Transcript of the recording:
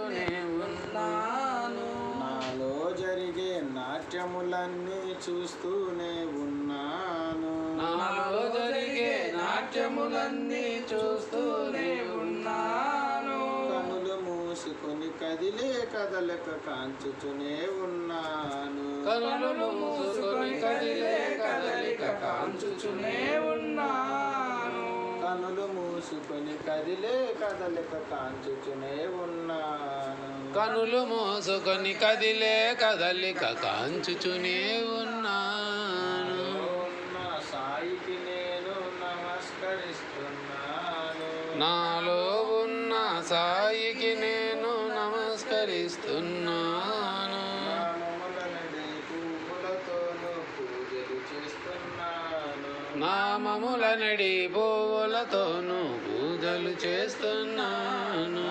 ఉన్నాను. నాలో జరిగే నాట్యములన్నీ చూస్తూనే ఉన్నాను. నాలో జరిగే నాట్యములన్నీ చూస్తూనే ఉన్నాను. కనులు మూసుకొని కదిలే కదలక కాంచుచునే ఉన్నాను. కనులు మూసుకొని కదిలే కదలిక కాంచుచునే ఉన్నాను. కనులు మూసుకొని కదిలే కదలిక కాంచుచునే ఉన్నాను. కనులు మూసుకొని కదిలే కదలిక కాంచుచునే ఉన్నాను. సాయికి నేను నమస్కరిస్తున్నాను. నాలో ఉన్న సాయికి నేను నమస్కరిస్తున్నాను. నామముల నడి పువ్వులతోనూ పూజలు చేస్తున్నాను.